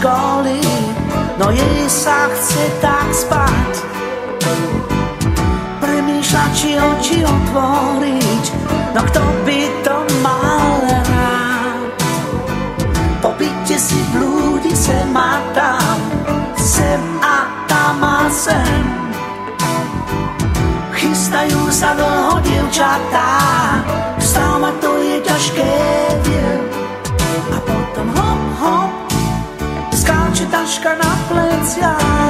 školy, no jej sa chce tak spať. Premýšľa, či oči otvoriť, no kto by to mal rád. Po byte si blúdi sem a tam a sem. Chystajú sa dlho dievčatá, vstávať to je ťažké, vie. A potom hop, hop, skáče taška na pleciach.